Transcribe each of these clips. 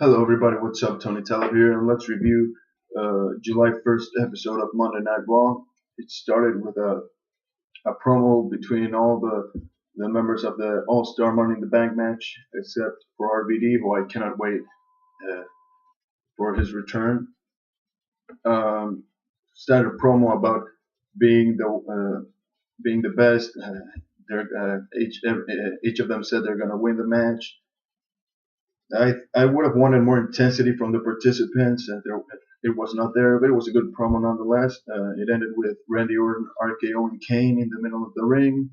Hello everybody, what's up? Tony Teller here, and let's review July 1st episode of Monday Night Raw. It started with a promo between all the members of the All-Star Money in the Bank match, except for RVD, who I cannot wait uh, for his return. Started a promo about being the best. Each of them said they're gonna win the match. I would have wanted more intensity from the participants, and it was not there, but it was a good promo nonetheless. It ended with Randy Orton RKOing Kane in the middle of the ring,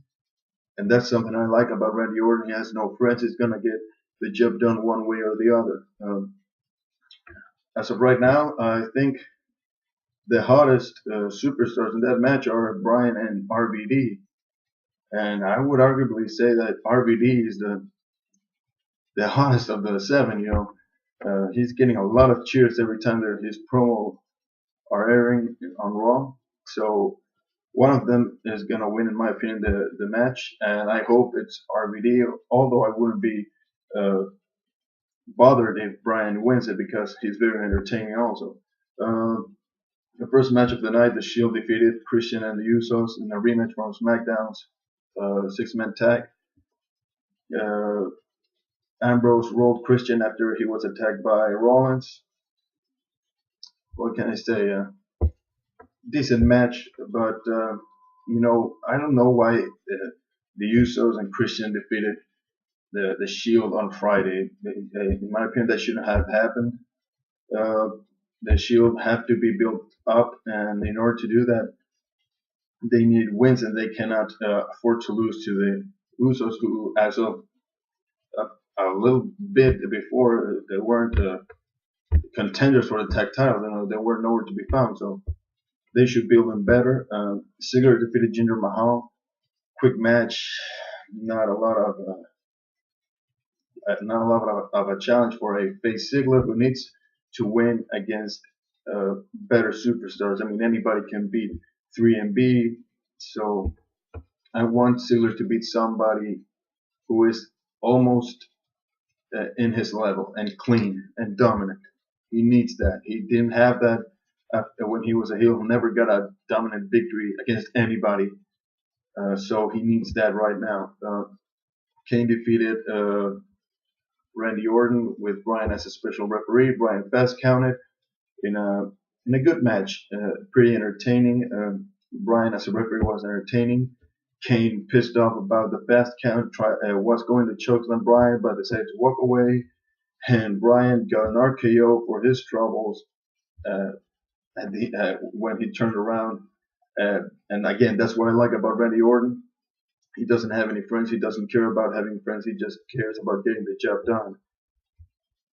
and that's something I like about Randy Orton. He has no friends. He's gonna get the job done one way or the other. As of right now, I think the hottest superstars in that match are Bryan and RVD, and I would arguably say that RVD is the hottest of the seven. He's getting a lot of cheers every time his promo are airing on Raw. So one of them is gonna win, in my opinion, the match, and I hope it's RVD. Although I wouldn't be uh, bothered if Bryan wins it because he's very entertaining also. Uh, the first match of the night, The Shield defeated Christian and the Usos in a rematch from SmackDown's six-man tag. Uh, Ambrose rolled Christian after he was attacked by Rollins. What can I say? Decent match, but I don't know why the Usos and Christian defeated the Shield on Friday. In my opinion, that shouldn't have happened. Uh, the Shield have to be built up, and in order to do that, they need wins, and they cannot afford to lose to the Usos, who, as of a little bit before, they weren't contenders for the tag title. They were nowhere to be found. So they should build them better. Ziggler defeated Jinder Mahal. Quick match, not a lot of a challenge for a face Ziggler who needs to win against better superstars. I mean, anybody can beat 3MB, so I want Ziggler to beat somebody who is almost in his level and clean and dominant. He needs that. He didn't have that when he was a heel. He never got a dominant victory against anybody. So he needs that right now. Kane defeated Randy Orton with Bryan as a special referee. Bryan fast counted in a good match, pretty entertaining. Bryan as a referee was entertaining. Kane pissed off about the fast count, was going to chokeslam Bryan, but decided to walk away. And Bryan got an RKO for his troubles when he turned around. And again, that's what I like about Randy Orton. He doesn't have any friends. He doesn't care about having friends. He just cares about getting the job done.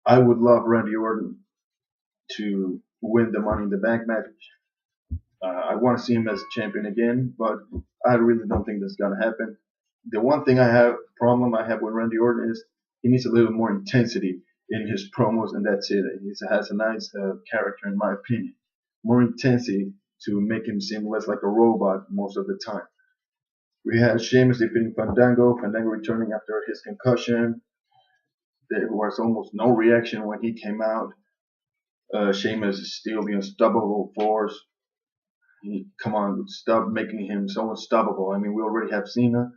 I would love Randy Orton to win the Money in the Bank match. I want to see him as champion again, but I really don't think that's gonna happen. The one thing I have with Randy Orton is he needs a little more intensity in his promos, and that's it. He has a nice character, in my opinion. More intensity to make him seem less like a robot most of the time. We had Sheamus defeating Fandango. Fandango returning after his concussion. There was almost no reaction when he came out. Sheamus is still the unstoppable force. Come on, stop making him so unstoppable. I mean, we already have Cena.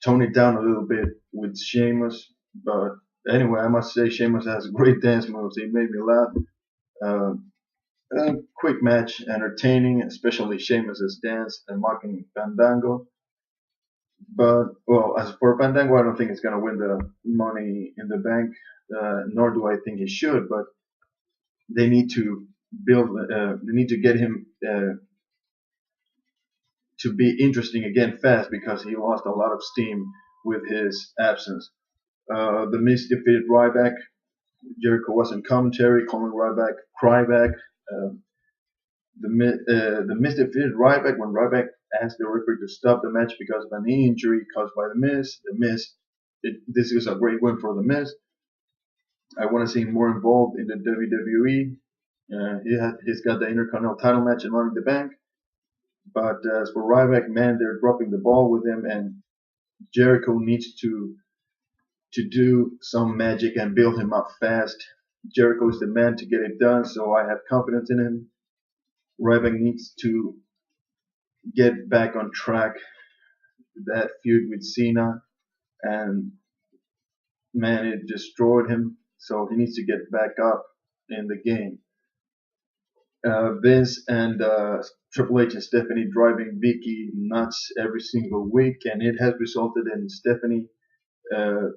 Tone it down a little bit with Sheamus. But anyway, I must say Sheamus has great dance moves. He made me laugh. A quick match, entertaining, especially Sheamus' dance and mocking Fandango. But, well, as for Fandango, I don't think he's going to win the Money in the Bank, nor do I think he should, but they need to they need to get him to be interesting again fast because he lost a lot of steam with his absence. The Miz defeated Ryback. Jericho was in commentary, calling Ryback Cryback. The Miz defeated Ryback when Ryback asked the referee to stop the match because of a knee injury caused by the Miz. This is a great win for the Miz. I want to see him more involved in the WWE. He's got the Intercontinental title match in Money in the Bank. But as for Ryback, man, they're dropping the ball with him, and Jericho needs to to do some magic and build him up fast. Jericho is the man to get it done, so I have confidence in him. Ryback needs to get back on track. That feud with Cena, and man, it destroyed him. So he needs to get back up in the game. Vince and Triple H and Stephanie driving Vicky nuts every single week, and it has resulted in Stephanie uh,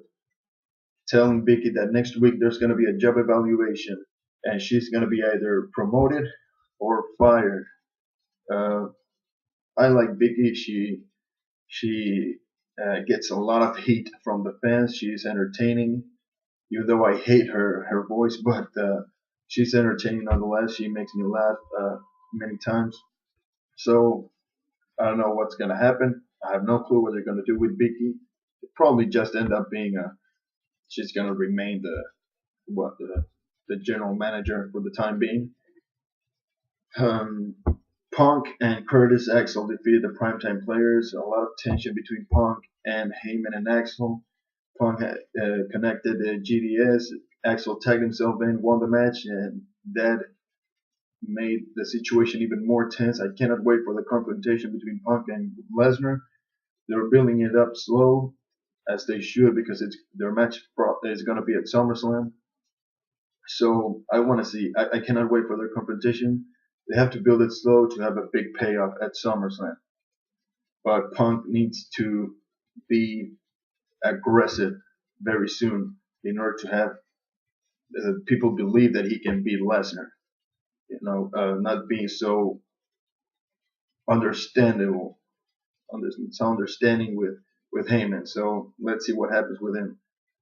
telling Vicky that next week there's going to be a job evaluation, and she's going to be either promoted or fired. Uh, I like Vicky. She gets a lot of heat from the fans. She's entertaining, even though I hate her voice, but she's entertaining nonetheless. She makes me laugh many times. So I don't know what's gonna happen. I have no clue what they're gonna do with Vicky. It probably just end up being she's gonna remain the general manager for the time being. Um, Punk and Curtis Axel defeated the Primetime Players. A lot of tension between Punk and Heyman and Axel. Punk had connected the GDS. Axel tagged himself in, won the match, and that made the situation even more tense. I cannot wait for the confrontation between Punk and Lesnar. They're building it up slow, as they should, because it's their match is going to be at SummerSlam. So I want to see. I cannot wait for their confrontation. They have to build it slow to have a big payoff at SummerSlam. But Punk needs to be aggressive very soon in order to have people believe that he can beat Lesnar. Not being so understandable, so understanding with Heyman. So let's see what happens with him.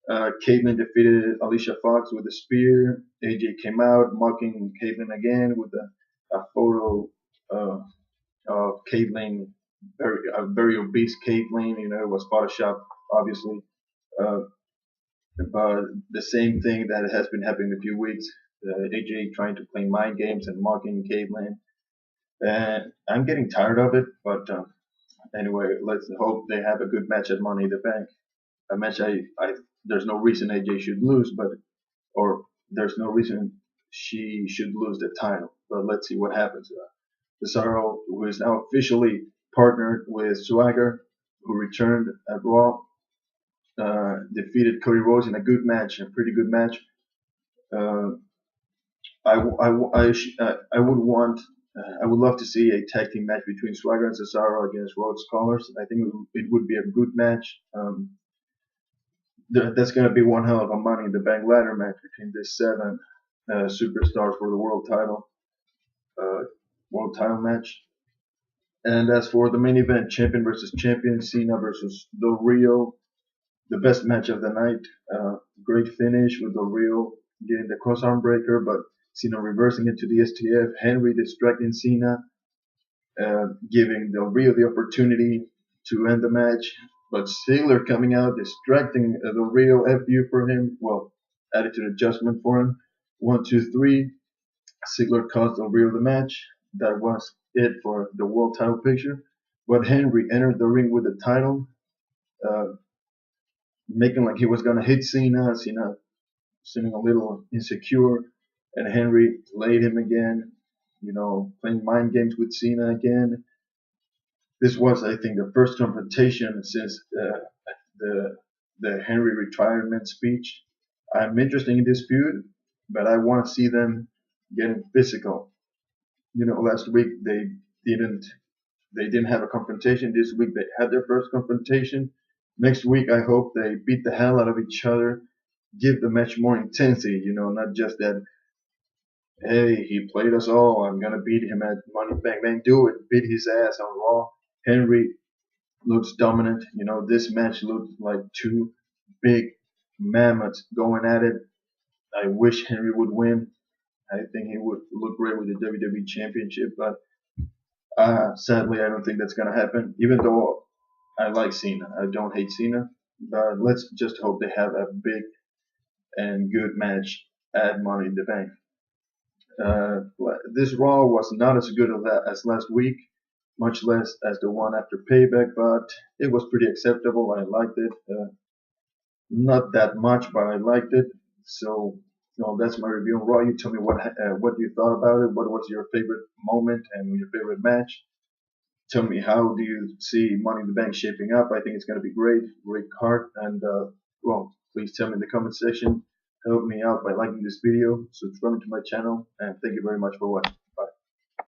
Caitlyn defeated Alicia Fox with a spear. AJ came out mocking Caitlyn again with a photo uh, of Caitlyn, a very obese Caitlyn. It was Photoshop, obviously. Uh, but the same thing that has been happening a few weeks. AJ trying to play mind games and mocking Caitlyn. And I'm getting tired of it, but anyway, let's hope they have a good match at Money in the Bank. A match there's no reason AJ should lose, or there's no reason she should lose the title. But let's see what happens. Cesaro, who is now officially partnered with Swagger, who returned at Raw, defeated Cody Rhodes in a good match, a pretty good match. Uh, I would love to see a tag team match between Swagger and Cesaro against Rhodes Scholars. I think it would be a good match. That's going to be one hell of a Money in the Bank ladder match between these seven superstars for the uh, world title match. And as for the main event, champion versus champion, Cena versus Del Rio, the best match of the night. Great finish with Del Rio getting the crossarm breaker, but Cena reversing it to the STF. Henry distracting Cena, giving Del Rio the opportunity to end the match. But Ziggler coming out, distracting Del Rio, FU for him. Well, attitude adjustment for him. 1, 2, 3. Ziggler cost Del Rio the match. That was it for the world title picture. But Henry entered the ring with the title, uh, making like he was gonna hit Cena. Cena seeming a little insecure, and Henry played him again. Playing mind games with Cena again. This was, I think, the first confrontation since the Henry retirement speech. I'm interested in this feud, but I want to see them getting physical. Last week didn't they didn't have a confrontation. This week they had their first confrontation. Next week I hope they beat the hell out of each other, give the match more intensity. Not just that. Hey, he played us all. I'm gonna beat him at Money Bank. Man, do it. Beat his ass on Raw. Henry looks dominant. This match looked like two big mammoths going at it. I wish Henry would win. I think he would look great with the WWE Championship, but sadly, I don't think that's gonna happen. Even though I like Cena, I don't hate Cena. But let's just hope they have a big and good match at Money in the Bank. This Raw was not as good as last week, much less as the one after Payback, but it was pretty acceptable. I liked it. not that much, but I liked it. So, that's my review on Raw. You tell me what you thought about it. What was your favorite moment and your favorite match? Tell me, how do you see Money in the Bank shaping up? I think it's going to be great, great card. And please tell me in the comment section. Help me out by liking this video, subscribing to my channel, and thank you very much for watching.